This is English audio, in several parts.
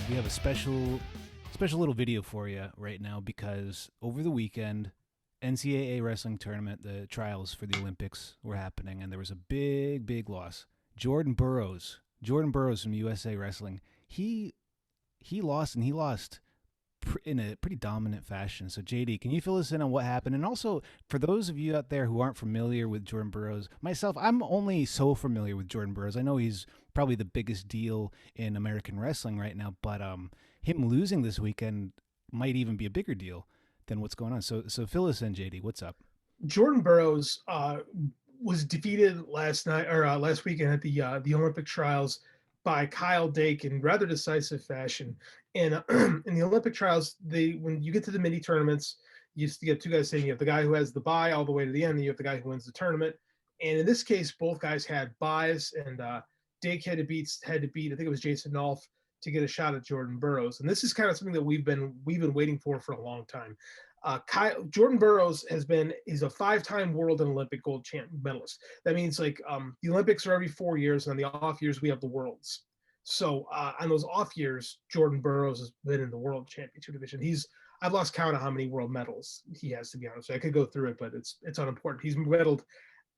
we have a special little video for you right now because over the weekend, NCAA wrestling tournament, the trials for the Olympics were happening, and there was a big loss. Jordan Burroughs from USA Wrestling, he lost, and he lost in a pretty dominant fashion. So, JD, can you fill us in on what happened? And also, for those of you out there who aren't familiar with Jordan Burroughs, myself, I'm only so familiar with Jordan Burroughs. I know he's probably the biggest deal in American wrestling right now, but him losing this weekend might even be a bigger deal than what's going on. So fill us in, JD. What's up? Jordan Burroughs was defeated last weekend at the Olympic trials by Kyle Dake in rather decisive fashion. And in the Olympic trials, when you get to the mini tournaments, you get two guys saying you have the guy who has the bye all the way to the end, and you have the guy who wins the tournament. And in this case, both guys had byes, and Dake had to beat I think it was Jason Nolf to get a shot at Jordan Burroughs. And this is kind of something that we've been waiting for a long time. Jordan Burroughs he's a 5-time world and Olympic gold medalist. That means the Olympics are every 4 years, and on the off years we have the worlds. So on those off years, Jordan Burroughs has been in the world championship division. I've lost count of how many world medals he has, to be honest. I could go through it, but it's unimportant. He's medaled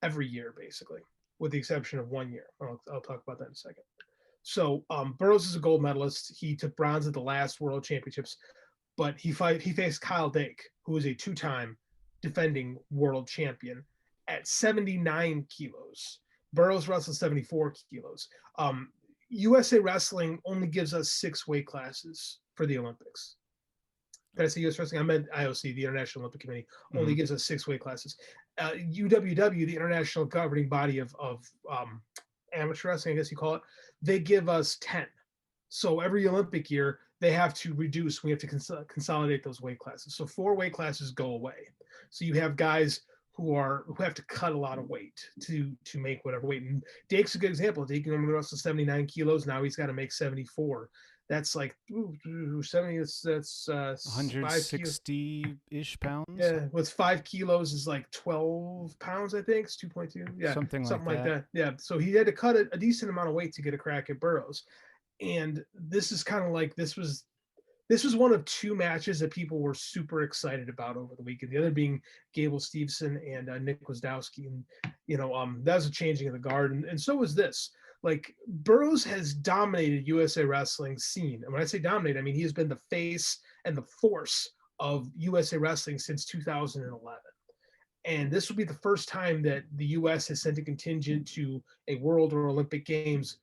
every year basically, with the exception of 1 year. I'll talk about that in a second. So Burroughs is a gold medalist. He took bronze at the last World Championships, but he faced Kyle Dake, who is a 2-time defending world champion at 79 kilos. Burroughs wrestled 74 kilos. USA Wrestling only gives us 6 weight classes for the Olympics. Did I say US Wrestling? I meant IOC, the International Olympic Committee, only gives us 6 weight classes. UWW, the international governing body of amateur wrestling, I guess you call it, they give us 10. So every Olympic year, they have to reduce. We have to consolidate those weight classes. So 4 weight classes go away. So you have guys who have to cut a lot of weight to make whatever weight. And Dake's a good example. Dake normally wrestles 79 kilos. Now he's got to make 74. That's like 70. That's 160-ish pounds. Yeah, what's 5 kilos is like 12 pounds, I think. It's 2.2. Yeah, something like that. Yeah. So he had to cut a decent amount of weight to get a crack at Burroughs. And this is kind of like this was one of 2 matches that people were super excited about over the weekend. The other being Gable Steveson and Nick Wisdowski. And that was a changing of the guard, and so was this. Like, Burroughs has dominated USA Wrestling scene, and when I say dominate, I mean he has been the face and the force of USA Wrestling since 2011. And this will be the first time that the U.S. has sent a contingent to a World or Olympic Games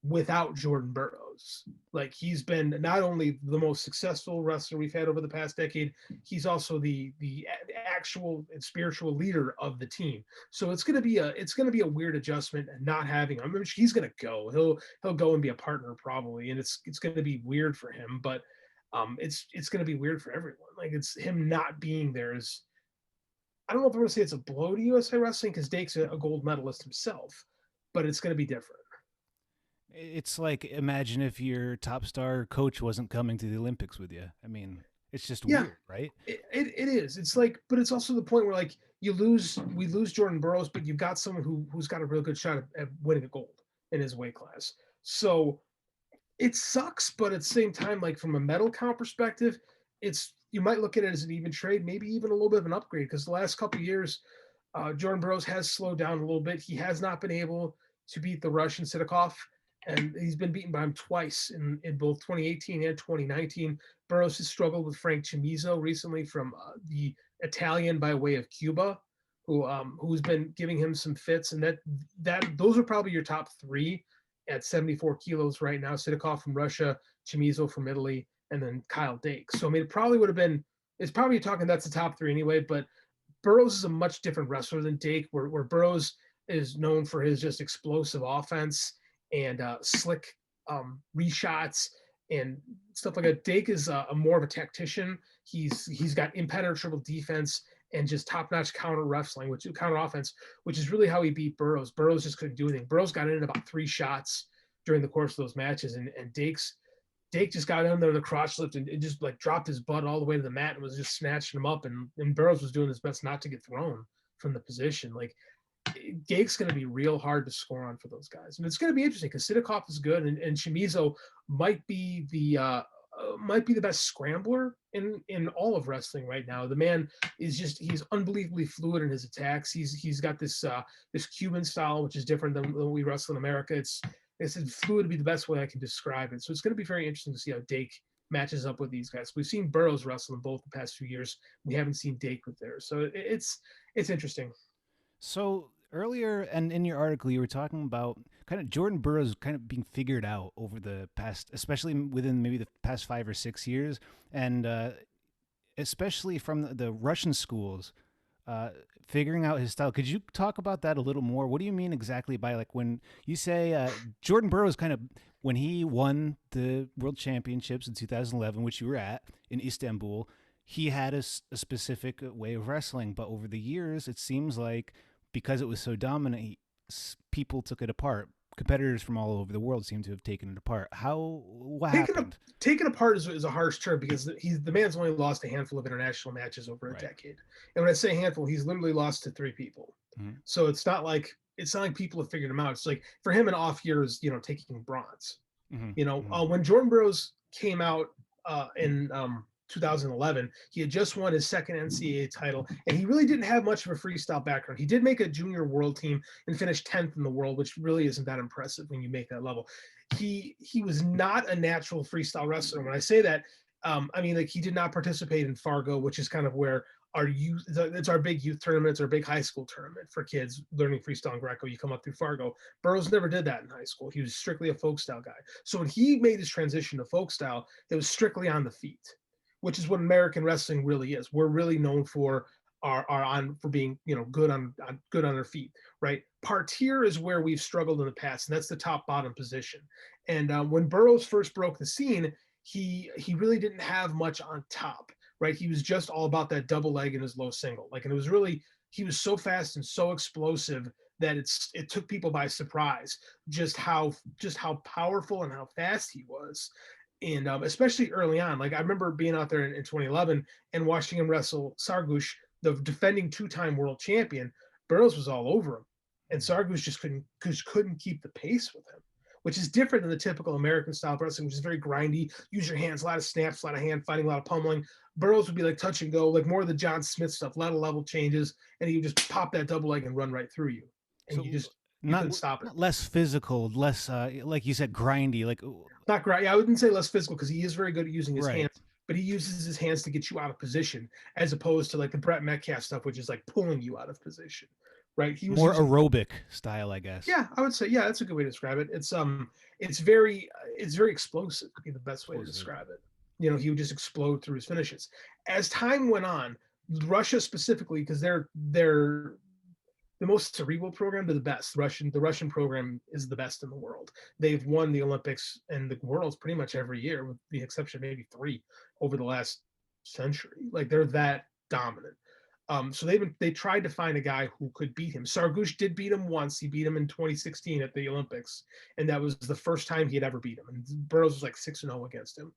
without Jordan Burroughs. Like, he's been not only the most successful wrestler we've had over the past decade, he's also the actual and spiritual leader of the team. So it's gonna be a weird adjustment not having him. I mean, he's gonna go. He'll go and be a partner probably, and it's gonna be weird for him, but it's gonna be weird for everyone. Like, it's him not being there is, I don't know if I'm gonna say it's a blow to USA Wrestling because Dake's a gold medalist himself, but it's gonna be different. It's like, imagine if your top star coach wasn't coming to the Olympics with you. I mean, it's just weird, right? It is. It's like, but it's also the point where, like, we lose Jordan Burroughs, but you've got someone who's got a real good shot at winning a gold in his weight class. So it sucks, but at the same time, like, from a medal count perspective, you might look at it as an even trade, maybe even a little bit of an upgrade, because the last couple of years, Jordan Burroughs has slowed down a little bit. He has not been able to beat the Russian Sidakov, and he's been beaten by him twice in both 2018 and 2019. Burroughs has struggled with Frank Chimizo recently from the Italian by way of Cuba, who's been giving him some fits. And that those are probably your top 3 at 74 kilos right now. Sidakov from Russia, Chimizo from Italy, and then Kyle Dake. So I mean, it's probably talking that's the top 3 anyway. But Burroughs is a much different wrestler than Dake, where Burroughs is known for his just explosive offense and slick reshots and stuff like that. Dake is a more of a tactician. He's got impenetrable defense and just top-notch counter offense, which is really how he beat Burroughs. Burroughs just couldn't do anything. Burroughs got in about 3 shots during the course of those matches, and Dake just got in there, the crotch lift, and just like dropped his butt all the way to the mat and was just snatching him up. And Burroughs was doing his best not to get thrown from the position. Like, Gake's going to be real hard to score on for those guys, and it's going to be interesting because Sidakov is good, and Shimizu might be the best scrambler in all of wrestling right now. The man he's unbelievably fluid in his attacks. He's got this Cuban style, which is different than we wrestle in America. It's fluid to be the best way I can describe it. So it's going to be very interesting to see how Dake matches up with these guys. We've seen Burroughs wrestle in both the past few years. We haven't seen Dake with theirs, so it's interesting. So earlier and in your article, you were talking about kind of Jordan Burroughs kind of being figured out over the past, especially within maybe the past 5 or 6 years, and especially from the Russian schools, uh, figuring out his style. Could you talk about that a little more? What do you mean exactly by like when you say Jordan Burroughs kind of when he won the World Championships in 2011, which you were at in Istanbul? He had a specific way of wrestling, but over the years, it seems like because it was so dominant, people took it apart. Competitors from all over the world seem to have taken it apart. What Taken happened? taken apart is a harsh term because the man's only lost a handful of international matches over a Right. decade. And when I say handful, he's literally lost to three people. Mm-hmm. So it's not like people have figured him out. It's like for him, an off year is taking bronze. Mm-hmm. When Jordan Burroughs came out in 2011, he had just won his second NCAA title, and he really didn't have much of a freestyle background. He did make a junior world team and finished 10th in the world, which really isn't that impressive when you make that level. He was not a natural freestyle wrestler. When I say that, I mean like he did not participate in Fargo, which is kind of where our youth it's our big youth tournament, it's our big high school tournament for kids learning freestyle and Greco. You come up through Fargo. Burroughs never did that in high school. He was strictly a folk style guy. So when he made his transition to folk style, it was strictly on the feet, which is what American wrestling really is. We're really known for our on for being good on their feet, right? Parterre is where we've struggled in the past, and that's the top bottom position. And when Burroughs first broke the scene, he really didn't have much on top, right? He was just all about that double leg in his low single, like, and it was really he was so fast and so explosive that it took people by surprise just how powerful and how fast he was. And especially early on, like I remember being out there in 2011 and watching him wrestle Sargush, the defending two-time world champion. Burroughs was all over him, and Sargush just couldn't keep the pace with him, which is different than the typical American style of wrestling, which is very grindy. Use your hands, a lot of snaps, a lot of hand fighting, a lot of pummeling. Burroughs would be like touch and go, like more of the John Smith stuff, a lot of level changes, and he would just pop that double leg and run right through you, and So you not couldn't stop it. not less physical, less like you said, grindy. Like Not great. Yeah, I wouldn't say less physical because he is very good at using his right, hands, but he uses his hands to get you out of position as opposed to like the Brett Metcalf stuff, which is like pulling you out of position, right? He was more using, aerobic style, I guess. yeah, I would say, yeah, that's a good way to describe it. It's very explosive would be the best way to Explosive. describe it. He would just explode through his finishes. As time went on, Russia specifically, because they're the most cerebral program to the best. The Russian program is the best in the world. They've won the Olympics and the worlds pretty much every year, with the exception of maybe three over the last century. Like they're that dominant. So they tried to find a guy who could beat him. Sargush did beat him once. He beat him in 2016 at the Olympics, and that was the first time he had ever beat him. And Burroughs was like 6-0 against him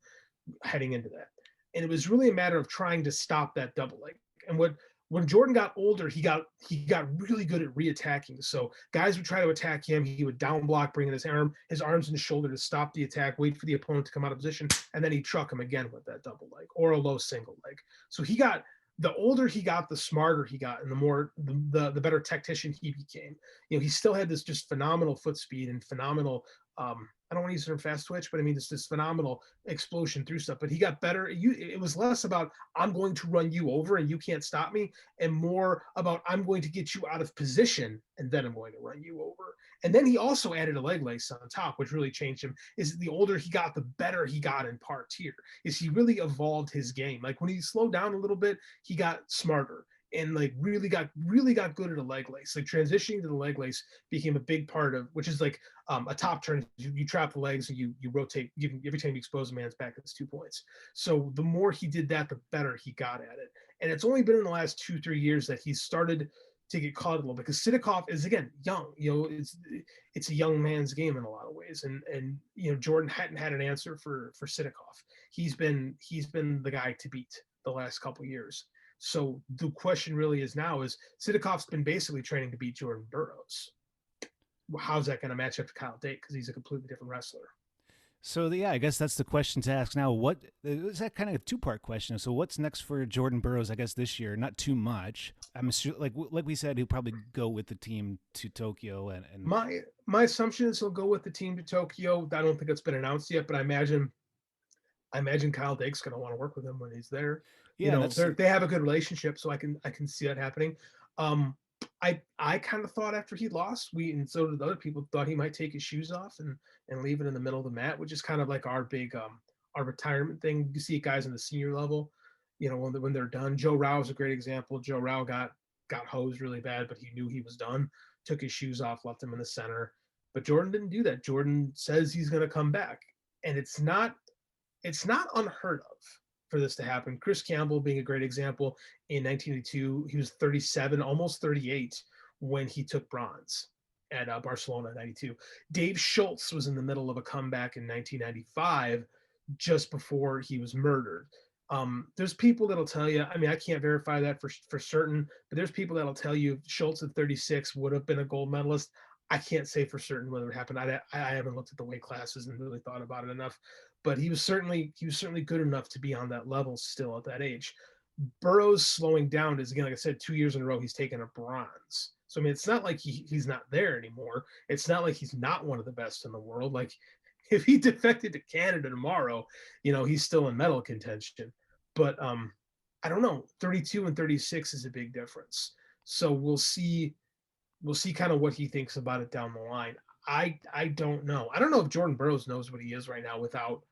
heading into that. And it was really a matter of trying to stop that double leg. And when Jordan got older, he got really good at reattacking. So guys would try to attack him. He would down block, bringing his arms and shoulder to stop the attack, wait for the opponent to come out of position, and then he'd truck him again with that double leg or a low single leg. So the older he got, the smarter he got, and the better tactician he became. He still had this just phenomenal foot speed and phenomenal. I don't want to use the term fast twitch, but I mean this phenomenal explosion through stuff. But he got better. It was less about I'm going to run you over and you can't stop me, and more about I'm going to get you out of position and then I'm going to run you over. And then he also added a leg lace on top, which really changed him. Is the older he got, the better he got in parterre. Is he really evolved his game? Like when he slowed down a little bit, he got smarter and like really got good at a leg lace. Like transitioning to the leg lace became a big part of, which is like a top turn. You trap the legs and you rotate. Every time you expose a man's back, it's 2 points. So the more he did that, the better he got at it. And it's only been in the last 2-3 years that he's started to get caught a little bit, because Sidakov is again young. It's a young man's game in a lot of ways, and Jordan hadn't had an answer for Sidakov. He's been the guy to beat the last couple years. So the question really is now is Sidikov's been basically training to beat Jordan Burroughs. How's that going to match up to Kyle Dake? Because he's a completely different wrestler. So yeah, I guess that's the question to ask now. What is that kind of a two-part question? So what's next for Jordan Burroughs? I guess this year, not too much. I'm like we said, he'll probably go with the team to Tokyo, and My assumption is he'll go with the team to Tokyo. I don't think it's been announced yet, but I imagine Kyle Dake's going to want to work with him when he's there. yeah, that's They have a good relationship, so I can see that happening. Um, I kind of thought after he lost, and so did other people, thought he might take his shoes off and leave it in the middle of the mat, which is kind of like our big our retirement thing. You see guys in the senior level, when they're done. Joe Rao is a great example. Joe Rao got hosed really bad, but he knew he was done. Took his shoes off, left him in the center. But Jordan didn't do that. Jordan says he's going to come back, and it's not unheard of for this to happen. Chris Campbell being a great example. In 1982, he was 37, almost 38 when he took bronze at Barcelona 92. Dave Schultz was in the middle of a comeback in 1995, just before he was murdered. There's people that'll tell you, I mean, I can't verify that for certain, but there's people that'll tell you Schultz at 36 would have been a gold medalist. I can't say for certain whether it happened. I haven't looked at the weight classes and really thought about it enough, but he was certainly good enough to be on that level still at that age. Burroughs slowing down is, again, like I said, 2 years in a row he's taken a bronze. So I mean, it's not like he's not there anymore. It's not like he's not one of the best in the world. Like if he defected to Canada tomorrow, he's still in medal contention. But I don't know. 32 and 36 is a big difference. So we'll see kind of what he thinks about it down the line. I don't know. I don't know if Jordan Burroughs knows what he is right now without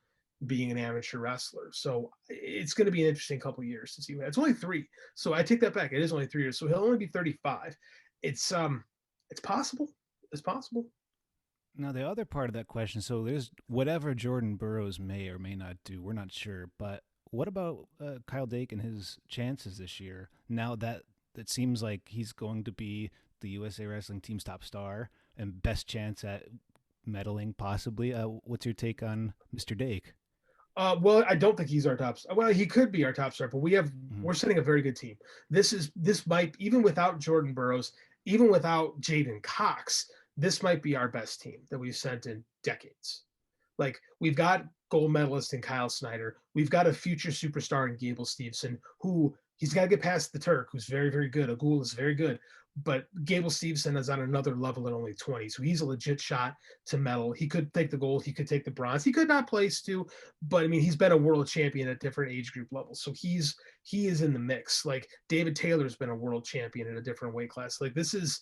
being an amateur wrestler. So it's going to be an interesting couple of years to see. It's only 3, so I take that back. It is only 3 years, so he'll only be 35. It's possible. It's possible. now the other part of that question. So there's whatever Jordan Burroughs may or may not do. We're not sure, but what about Kyle Dake and his chances this year? Now that it seems like he's going to be the USA Wrestling Team's top star and best chance at medaling, possibly. What's your take on Mr. Dake? Well, I don't think he's our top star. Well, he could be our top star, but Mm-hmm. we're setting a very good team. This might, even without Jordan Burroughs, even without Jaden Cox, this might be our best team that we've sent in decades. Like we've got gold medalist in Kyle Snyder. We've got a future superstar in Gable Steveson, who he's got to get past the Turk, who's very, very good. Agul is very good. But Gable Steveson is on another level at only 20. So he's a legit shot to medal. He could take the gold. He could take the bronze. He could not place too, but I mean, he's been a world champion at different age group levels. So he is in the mix. Like David Taylor's been a world champion at a different weight class. Like this is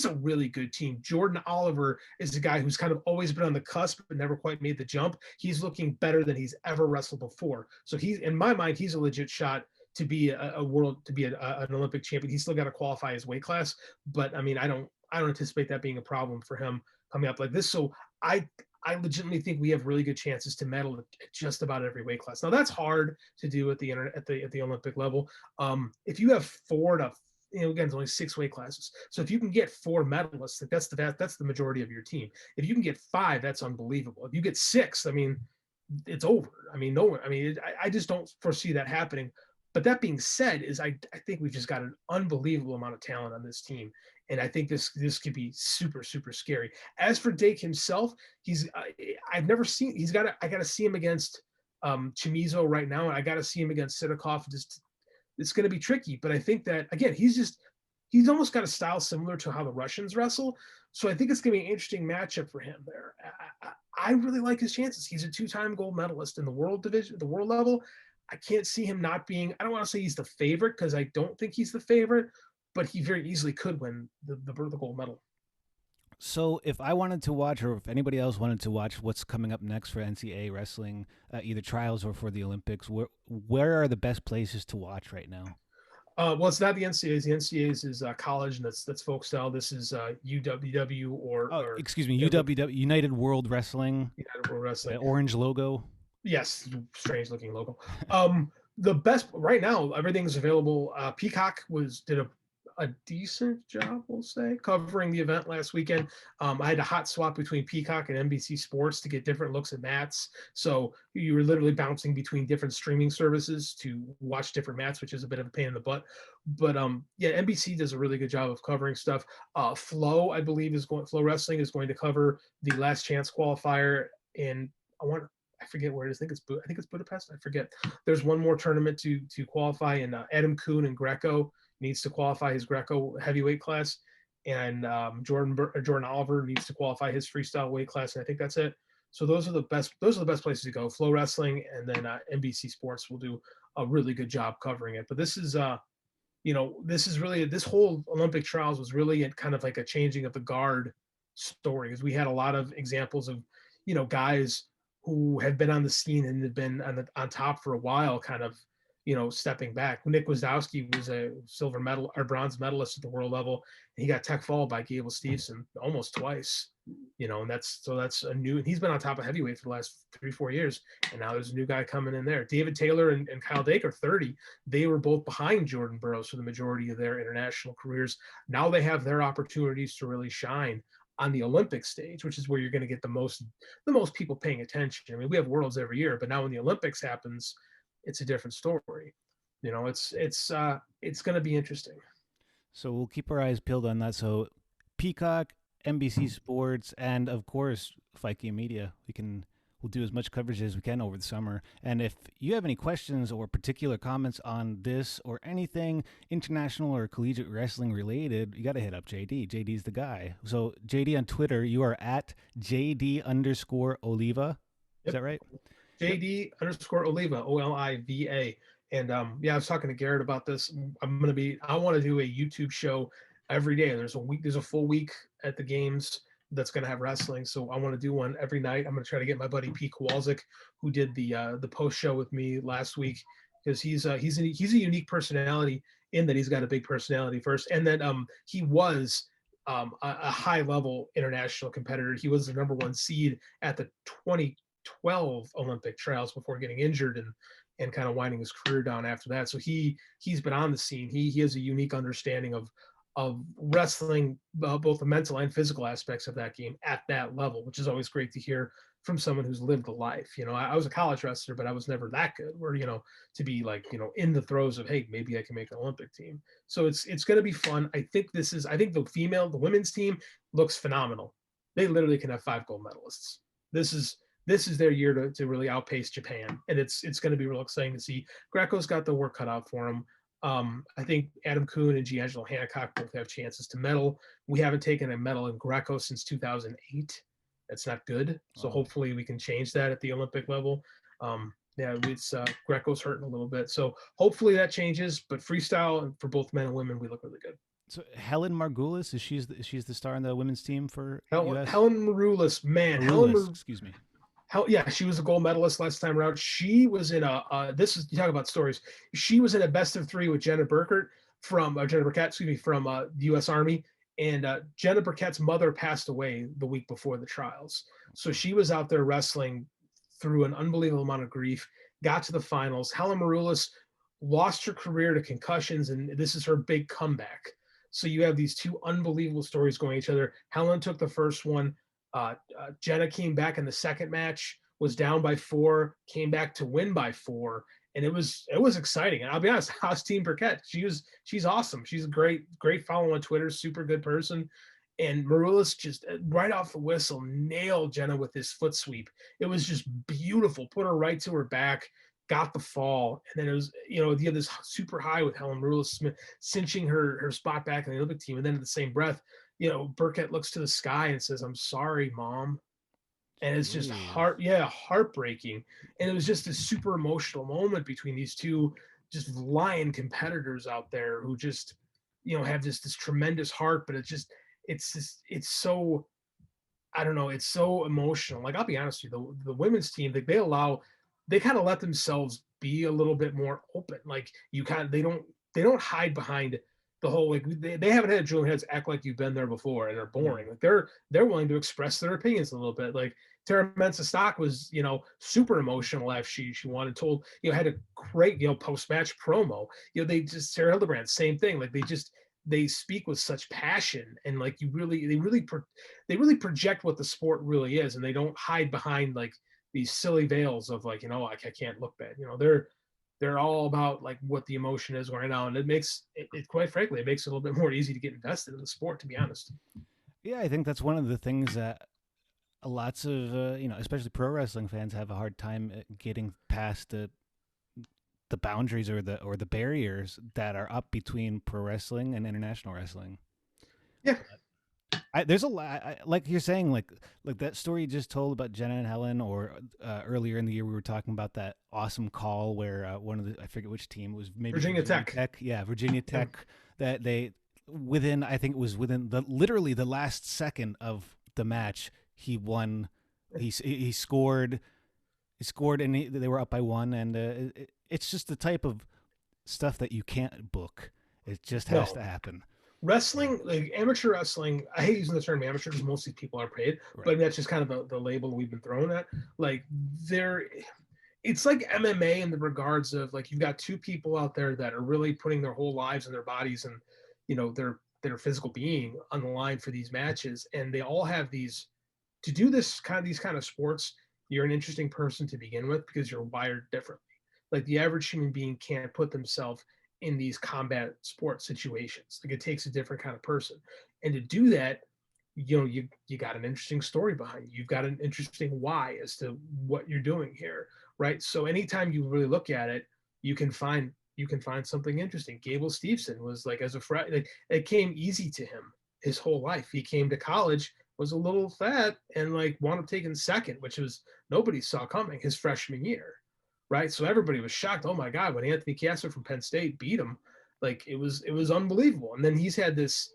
a really good team. Jordan Oliver is a guy who's kind of always been on the cusp but never quite made the jump. He's looking better than he's ever wrestled before. So he's, in my mind, he's a legit shot to be an Olympic champion. He's still got to qualify his weight class, but I mean, I don't anticipate that being a problem for him coming up like this. So I legitimately think we have really good chances to medal at just about every weight class. Now that's hard to do at the Olympic level. If you have 4 to, again, it's only 6 weight classes. So if you can get 4 medalists, that's the majority of your team. If you can get 5, that's unbelievable. If you get 6, I mean, it's over. I mean, no one. I mean, I just don't foresee that happening. But that being said, I think we've just got an unbelievable amount of talent on this team, and I think this could be super, super scary. As for Dake himself, I've never seen. I got to see him against Chimizo right now, and I got to see him against Sidakov. It's going to be tricky, but I think that again, he's almost got a style similar to how the Russians wrestle. So I think it's going to be an interesting matchup for him there. I really like his chances. He's a 2-time gold medalist in the world division, the world level. I can't see him not being, I don't want to say he's the favorite because I don't think he's the favorite, but he very easily could win the gold medal. So if I wanted to watch, or if anybody else wanted to watch what's coming up next for NCAA wrestling, either trials or for the Olympics, where are the best places to watch right now? Well, it's not the NCAAs. The NCAAs is college, and that's folk style. This is UWW or excuse me, UWW, United World Wrestling. United World Wrestling. Orange logo. Yes, strange looking logo. The best right now, everything's available. Peacock did a decent job, we'll say, covering the event last weekend. I had a hot swap between Peacock and NBC Sports to get different looks at mats. So you were literally bouncing between different streaming services to watch different mats, which is a bit of a pain in the butt. But yeah, NBC does a really good job of covering stuff. Flow, I believe, Flow Wrestling is going to cover the Last Chance qualifier in I forget where it is. I think it's Budapest. I forget. There's one more tournament to qualify, and Adam Kuhn and Greco needs to qualify his Greco heavyweight class, and Jordan Oliver needs to qualify his freestyle weight class, and I think that's it. So those are the best places to go. Flow Wrestling, and then NBC Sports will do a really good job covering it. But this is this whole Olympic trials was really kind of like a changing of the guard story, because we had a lot of examples of guys who have been on the scene and have been on top for a while, kind of stepping back. Nick Wazowski was a silver medal or bronze medalist at the world level, and he got tech followed by Gable Steveson almost twice. And that's a new. And he's been on top of heavyweight for the last 3-4 years, and now there's a new guy coming in there. David Taylor and Kyle Dake are 30. They were both behind Jordan Burroughs for the majority of their international careers. Now they have their opportunities to really shine on the Olympic stage, which is where you're going to get the most people paying attention. I mean, we have worlds every year, but now when the Olympics happens, it's a different story. It's going to be interesting. So we'll keep our eyes peeled on that. So Peacock, NBC Sports, and of course Fight Game Media. We'll do as much coverage as we can over the summer. And if you have any questions or particular comments on this or anything international or collegiate wrestling related, you got to hit up JD. JD's the guy. So JD on Twitter, you are at JD_Oliva. Is that right? JD_Oliva, Oliva. And yeah, I was talking to Garrett about this. I want to do a YouTube show every day. There's a full week at the games that's going to have wrestling. So I want to do one every night. I'm going to try to get my buddy Pete Kowalczyk, who did the post show with me last week, because he's a unique personality in that he's got a big personality first. And then he was a high level international competitor. He was the number 1 seed at the 2012 Olympic trials before getting injured and kind of winding his career down after that. So he's been on the scene. He has a unique understanding of wrestling, both the mental and physical aspects of that game at that level, which is always great to hear from someone who's lived the life. I was a college wrestler, but I was never that good where, to be like, in the throes of, hey, maybe I can make an Olympic team. So it's going to be fun. I think the women's team looks phenomenal. They literally can have 5 gold medalists. This is their year to really outpace Japan. And it's going to be real exciting to see. Greco's got the work cut out for him. I think Adam Kuhn and Giangelo Hancock both have chances to medal. We haven't taken a medal in Greco since 2008. That's not good. So hopefully we can change that at the Olympic level. Yeah, it's Greco's hurting a little bit. So hopefully that changes. But freestyle for both men and women, we look really good. So Helen Margulis, she's the star on the women's team for US? Helen Margulis, man. Excuse me. Yeah, she was a gold medalist last time around. She was in you talk about stories. She was in a best of 3 with Jenna Burkett from the U.S. Army, and Jenna Burkett's mother passed away the week before the trials. So she was out there wrestling through an unbelievable amount of grief, got to the finals. Helen Maroulis lost her career to concussions, and this is her big comeback. So you have these 2 unbelievable stories going each other. Helen took the first one. Jenna came back in the second match, was down by 4, came back to win by 4, and it was exciting. And I'll be honest, how's Team Burkett? She's awesome. She's a great follow on Twitter, super good person. And Maroulis just right off the whistle nailed Jenna with his foot sweep. It was just beautiful. Put her right to her back, got the fall, and then it was you have this super high with Helen Maroulis cinching her spot back in the Olympic team, and then in the same breath, Burkett looks to the sky and says, "I'm sorry, Mom." And it's just heartbreaking. And it was just a super emotional moment between these 2 just lion competitors out there who just, have this tremendous heart, but it's so, I don't know, it's so emotional. Like, I'll be honest with you, the women's team, they kind of let themselves be a little bit more open. Like they don't hide behind the whole, like, they haven't had Julian Heads act like you've been there before and they're boring. Like they're willing to express their opinions a little bit. Like Tara Mensah-Stock was, super emotional after she won and had a great, post-match promo. They just, Sarah Hildebrand, same thing. Like they just, they speak with such passion, and like they really project what the sport really is, and they don't hide behind like these silly veils of like, like I can't look bad. They're all about like what the emotion is right now, and it makes it quite frankly, it makes it a little bit more easy to get invested in the sport, to be honest. Yeah, I think that's one of the things that lots of especially pro wrestling fans have a hard time getting past the boundaries or the barriers that are up between pro wrestling and international wrestling. Yeah. There's a lot, like you're saying, like that story you just told about Jenna and Helen, or earlier in the year we were talking about that awesome call where one of the, I forget which team it was, maybe Virginia Tech. Yeah, Virginia Tech. That they within, I think it was within literally the last second of the match, he won. He scored. He scored, and they were up by one. And it's just the type of stuff that you can't book. It just has to happen. Wrestling, like amateur wrestling, I hate using the term amateur because mostly people are paid, right. But that's just kind of the label we've been thrown at. Like it's like MMA in the regards of like you've got two people out there that are really putting their whole lives and their bodies and their physical being on the line for these matches, and they all have these to do these kind of sports. You're an interesting person to begin with because you're wired differently. Like the average human being can't put themselves in these combat sports situations. Like it takes a different kind of person, and to do that, you got an interesting story behind you. You've got an interesting why as to what you're doing here, right? So anytime you really look at it, you can find something interesting. Gable Steveson was like, as a like it came easy to him his whole life. He came to college, was a little fat, and like wound up taking second, which was nobody saw coming his freshman year. Right. So everybody was shocked. Oh my God, when Anthony Castor from Penn State beat him, like it was unbelievable. And then he's had this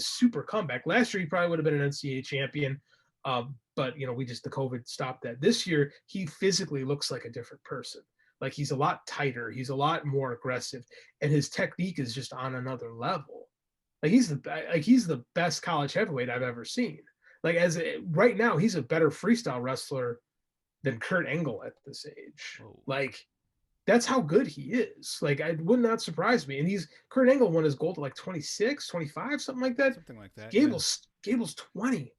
super comeback. Last year he probably would have been an NCAA champion. But the COVID stopped that. This year he physically looks like a different person. Like he's a lot tighter, he's a lot more aggressive, and his technique is just on another level. Like he's the best college heavyweight I've ever seen. Like right now, he's a better freestyle wrestler than Kurt Angle at this age. Whoa. Like that's how good he is. Like it would not surprise me. And Kurt Angle won his gold at like 26, 25, something like that. Something like that. Gable's 20.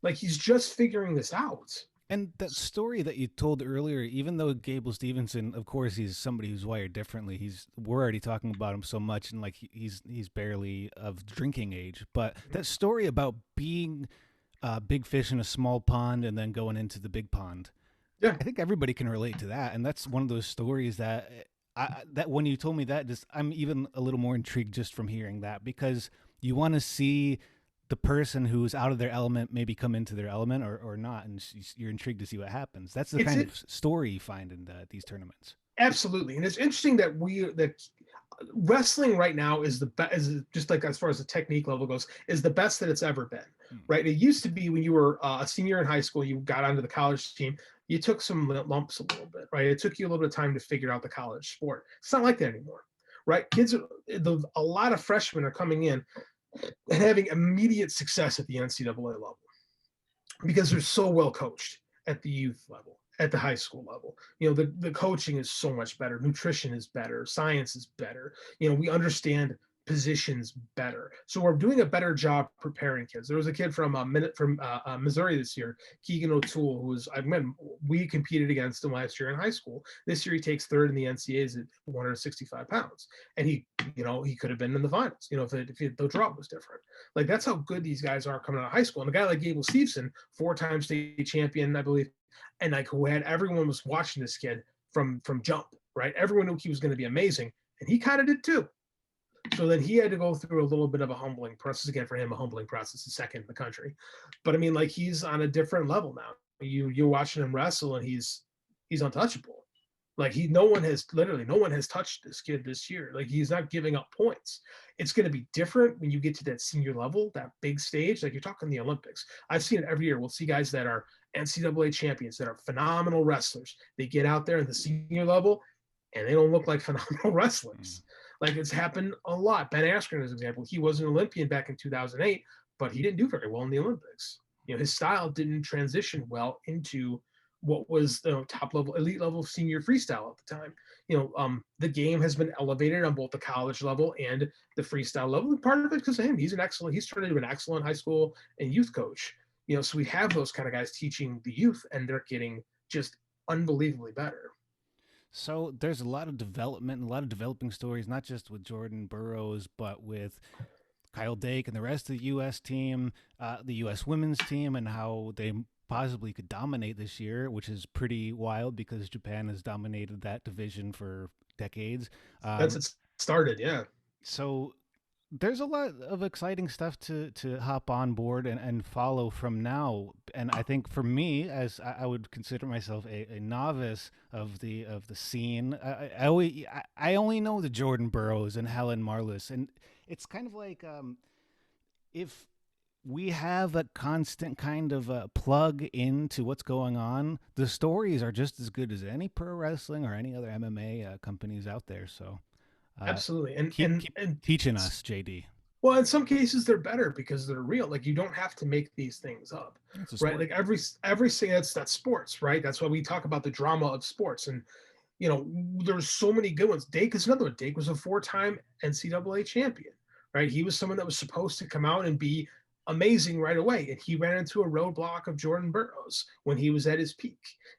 Like he's just figuring this out. And that story that you told earlier, even though Gable Steveson, of course, he's somebody who's wired differently. We're already talking about him so much, and like he's barely of drinking age. But that story about being big fish in a small pond and then going into the big pond. Yeah, I think everybody can relate to that, and that's one of those stories that that when you told me that, I'm even a little more intrigued just from hearing that, because you want to see the person who's out of their element maybe come into their element or not, and you're intrigued to see what happens. That's the kind of story you find in these tournaments. Absolutely, and it's interesting that wrestling right now is just like as far as the technique level goes, is the best that it's ever been. Right? It used to be when you were a senior in high school, you got onto the college team, you took some lumps a little bit, right? It took you a little bit of time to figure out the college sport. It's not like that anymore, right? A lot of freshmen are coming in and having immediate success at the NCAA level because they're so well coached at the youth level, at the high school level. The coaching is so much better. Nutrition is better. Science is better. We understand positions better. So we're doing a better job preparing kids. There was a kid from Missouri this year, Keegan O'Toole, we competed against him last year in high school. This year he takes third in the NCAAs at 165 pounds. And he could have been in the finals, if the drop was different. Like that's how good these guys are coming out of high school. And a guy like Gable Steveson, 4-time state champion, I believe, and like everyone was watching this kid from jump, right? Everyone knew he was going to be amazing, and he kind of did too. So then he had to go through a little bit of a humbling process. Again, for him, a humbling process is second in the country. But I mean, like he's on a different level now. You're watching him wrestle, and he's untouchable. Like no one has touched this kid this year. Like he's not giving up points. It's going to be different when you get to that senior level, that big stage. Like you're talking the Olympics. I've seen it every year. We'll see guys that are NCAA champions, that are phenomenal wrestlers. They get out there at the senior level, and they don't look like phenomenal wrestlers. Like it's happened a lot. Ben Askren is an example. He was an Olympian back in 2008, but he didn't do very well in the Olympics. His style didn't transition well into what was the top level, elite level senior freestyle at the time. The game has been elevated on both the college level and the freestyle level. And part of it because of him, he's turned into an excellent high school and youth coach. So we have those kind of guys teaching the youth, and they're getting just unbelievably better. So there's a lot of development, a lot of developing stories, not just with Jordan Burroughs, but with Kyle Dake and the rest of the U.S. team, the U.S. women's team, and how they possibly could dominate this year, which is pretty wild because Japan has dominated that division for decades. That's Um, it started, yeah. so there's a lot of exciting stuff to hop on board and follow from now. And I think for me, as I would consider myself a novice of the scene, I only know the Jordan Burroughs and Helen Marlis, and it's kind of like if we have a constant kind of plug into what's going on, the stories are just as good as any pro wrestling or any other MMA companies out there. So uh, Absolutely. and keep and keep and teaching us, JD. well, in some cases they're better because they're real. Like, you don't have to make these things up, It's a right? sport. Like every that's sports, right? That's why we talk about the drama of sports. And there's so many good ones. Dake is another one. Dake was a 4-time NCAA champion, right? He was someone that was supposed to come out and be amazing right away, and he ran into a roadblock of Jordan Burroughs when he was at his peak.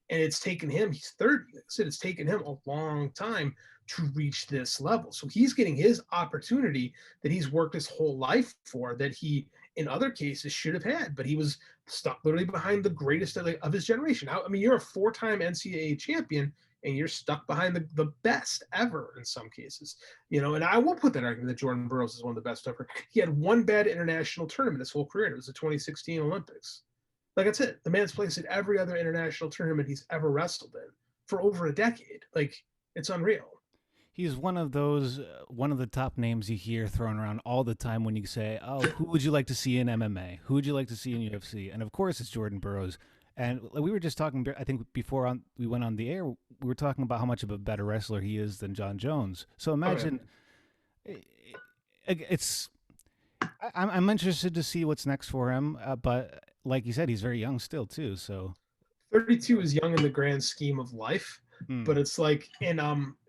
And it's taken him, he's 30, like I said, it's taken him a long time to reach this level. So he's getting his opportunity that he's worked his whole life for, that he in other cases should have had, but he was stuck literally behind the greatest of his generation. I mean, you're a 4-time NCAA champion, and you're stuck behind the best ever in some cases. And I won't put that argument that Jordan Burroughs is one of the best ever. He had one bad international tournament his whole career. It was the 2016 Olympics. Like, that's it. The man's placed at every other international tournament he's ever wrestled in for over a decade. Like, it's unreal. He's one of the top names you hear thrown around all the time when you say, "Oh, who would you like to see in MMA? Who would you like to see in UFC?" And of course, it's Jordan Burroughs. And we were just talking, I think before we went on the air, we were talking about how much of a better wrestler he is than John Jones. So Oh yeah. imagine, it's. I'm interested to see what's next for him, but like you said, he's very young still too. So, 32 is young in the grand scheme of life, hmm, but it's like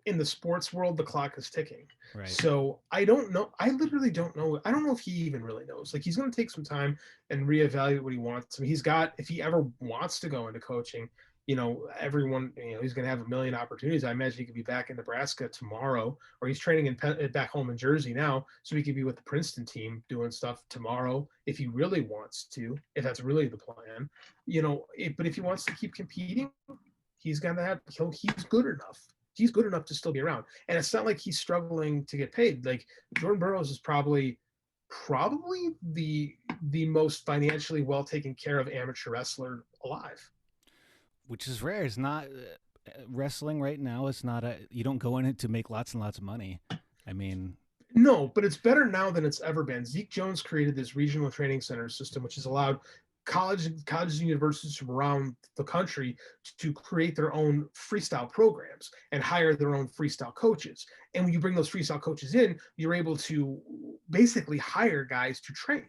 in the sports world, the clock is ticking. right. So I don't know. I literally don't know. I don't know if he even really knows. Like, he's going to take some time and reevaluate what he wants. I mean, if he ever wants to go into coaching, everyone, he's going to have a million opportunities. I imagine he could be back in Nebraska tomorrow, or he's training back home in Jersey now. So he could be with the Princeton team doing stuff tomorrow if he really wants to, if that's really the plan. But if he wants to keep competing, he's gonna have he's good enough. He's good enough to still be around. And it's not like he's struggling to get paid. Like, Jordan Burroughs is probably the most financially well taken care of amateur wrestler alive. Which is rare. It's not wrestling right now. It's not a you don't go in it to make lots and lots of money. I mean, No, but it's better now than it's ever been. Zeke Jones created this regional training center system, which has allowed colleges and universities from around the country to create their own freestyle programs and hire their own freestyle coaches. And when you bring those freestyle coaches in, you're able to basically hire guys to train,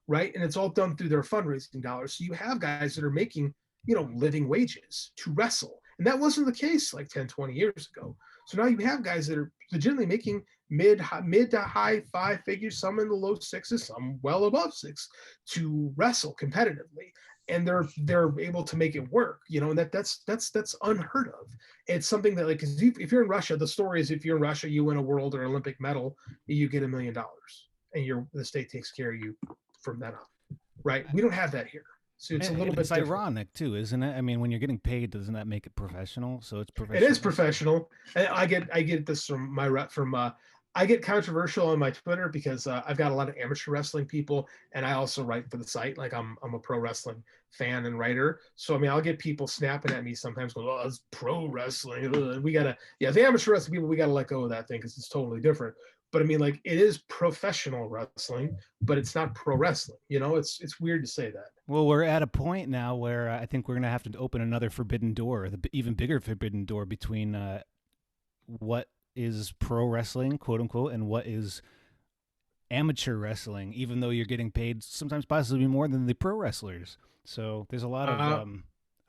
right? And it's all done through their fundraising dollars. So you have guys that are making, living wages to wrestle. And that wasn't the case like 10, 20 years ago. So now you have guys that are legitimately making mid to high five figures, some in the low sixes, some well above six, to wrestle competitively, and they're able to make it work. And that's unheard of. It's something that, like, if you're in Russia, the story is, if you're in Russia, you win a world or Olympic medal, you get $1 million, and the state takes care of you from then on. Right? We don't have that here. So it's a little and it's bit different. ironic too, isn't it? I mean, when you're getting paid, doesn't that make it professional? So it's It is professional. professional. And I get this from my rep from I get controversial on my Twitter because I've got a lot of amateur wrestling people, and I also write for the site. Like, I'm a pro wrestling fan and writer. So I mean, I'll get people snapping at me sometimes, going, "Oh, it's pro wrestling. Ugh." We gotta, yeah, the amateur wrestling people, we gotta let go of that thing because it's totally different. But I mean, like, it is professional wrestling, but it's not pro wrestling. It's weird to say that. Well, we're at a point now where I think we're going to have to open another forbidden door, the even bigger forbidden door between what is pro wrestling, quote unquote, and what is amateur wrestling, even though you're getting paid sometimes possibly more than the pro wrestlers. So there's a lot of Uh,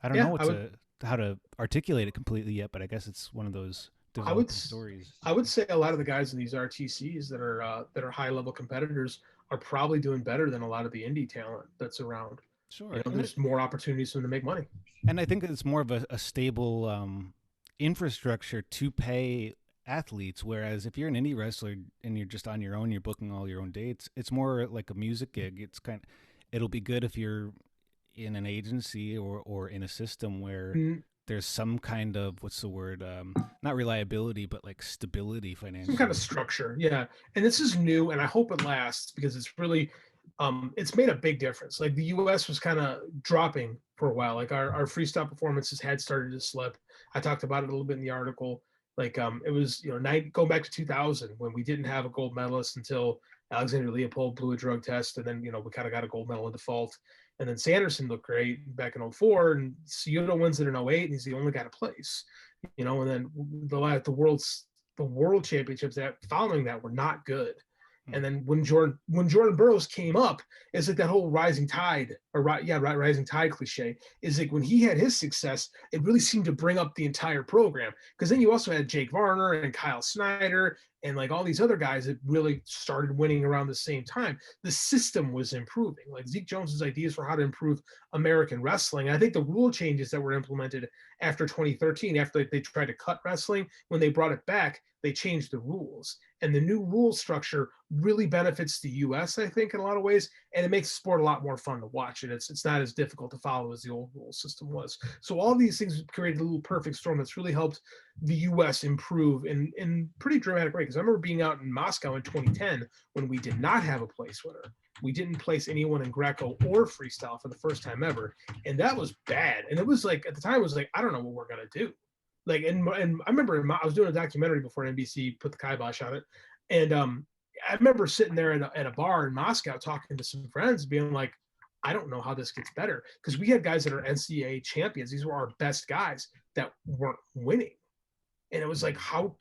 I don't know yeah, what I would to. how to articulate it completely yet, but I guess it's one of those I would developing stories. I would say a lot of the guys in these RTCs that are high level competitors are probably doing better than a lot of the indie talent that's around. Sure. There's more opportunities for them to make money. And I think it's more of a stable infrastructure to pay athletes. Whereas if you're an indie wrestler and you're just on your own, you're booking all your own dates. It's more like a music gig. It'll be good if you're in an agency or in a system where Mm, there's some kind of, what's the word, not reliability, but like stability some kind of financially. structure, yeah. And this is new, and I hope it lasts because it's really it's made a big difference. Like the US was kind of dropping for a while. Like our freestyle performances had started to slip. I talked about it a little bit in the article. Like it was, going back to 2000 when we didn't have a gold medalist until Alexander Leopold blew a drug test, and then we kind of got a gold medal in default. And then Sanderson looked great back in '04, and Ciuto wins it in '08, and he's the only guy to place. And then the world championships that following that were not good. Hmm. And then when Jordan Burroughs came up, it's like that whole rising tide, rising tide cliche. Is like when he had his success, it really seemed to bring up the entire program. Because then you also had Jake Varner and Kyle Snyder and like all these other guys that really started winning around the same time. The system was improving. Like Zeke Jones's ideas for how to improve American wrestling. And I think the rule changes that were implemented after 2013, after they tried to cut wrestling, when they brought it back, they changed the rules. And the new rule structure really benefits the US, I think, in a lot of ways, and it makes the sport a lot more fun to watch. And it's not as difficult to follow as the old rule system was. So all these things created a little perfect storm that's really helped the US improve in pretty dramatic way. Because I remember being out in Moscow in 2010 when we did not have a place winner. We didn't place anyone in Greco or freestyle for the first time ever. And that was bad. And it was like, at the time, it was like, I don't know what we're going to do. Like, and I remember I was doing a documentary before NBC put the kibosh on it. And I remember sitting there at a bar in Moscow talking to some friends, being like, I don't know how this gets better. Because we had guys that are NCAA champions. These were our best guys that weren't winning. And it was like, how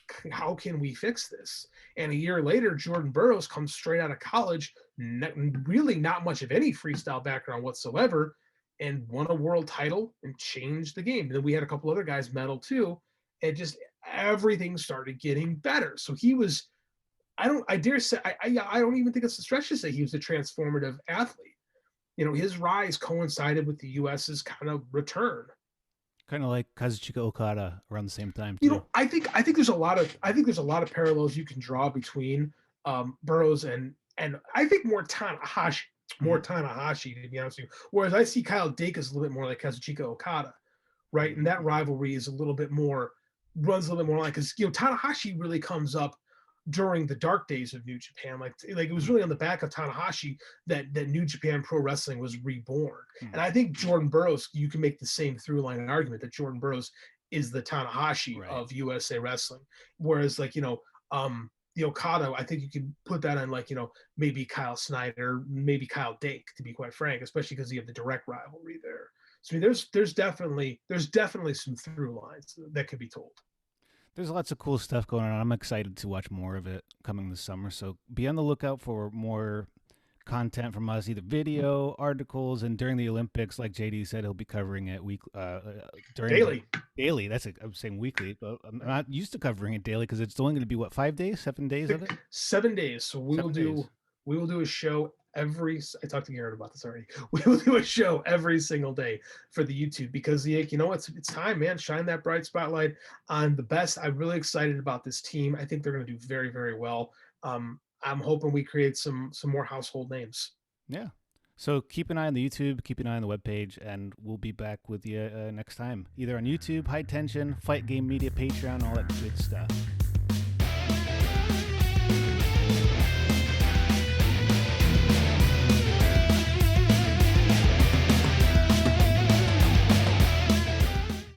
can we fix this? And a year later, Jordan Burroughs comes straight out of college, really not much of any freestyle background whatsoever, and won a world title and changed the game. And then we had a couple other guys medal too, and just everything started getting better. So he was, I dare say, I don't even think it's a stretch to say he was a transformative athlete. His rise coincided with the US's kind of return. Kind of like Kazuchika Okada around the same time too. I think there's a lot of parallels you can draw between Burroughs and I think more Tanahashi, to be honest with you. Whereas I see Kyle Dake as a little bit more like Kazuchika Okada, right? And that rivalry is runs a little bit more like, because Tanahashi really comes up during the dark days of New Japan. Like it was really on the back of Tanahashi that New Japan Pro Wrestling was reborn. And I think Jordan Burroughs, you can make the same through line argument that Jordan Burroughs is the Tanahashi Right. of USA Wrestling. Whereas the Okada, I think you can put that on maybe Kyle Snyder, maybe Kyle Dake, to be quite frank, especially because you have the direct rivalry there. So I mean, there's definitely some through lines that could be told. There's lots of cool stuff going on. I'm excited to watch more of it coming this summer. So be on the lookout for more content from us, either video, articles, and during the Olympics, like JD said, he'll be covering it during Daily. Daily. I'm saying weekly, but I'm not used to covering it daily because it's only going to be 5 days, 7 days of it. 7 days. So we will 7 days. do a show I talked to Garrett about this already. We will do a show every single day for the YouTube, because it's time, man. Shine that bright spotlight on the best. I'm really excited about this team. I think they're going to do very, very well. I'm hoping we create some more household names. Yeah. So keep an eye on the YouTube, keep an eye on the webpage, and we'll be back with you next time, either on YouTube, High Tension, Fight Game Media, Patreon, all that good stuff.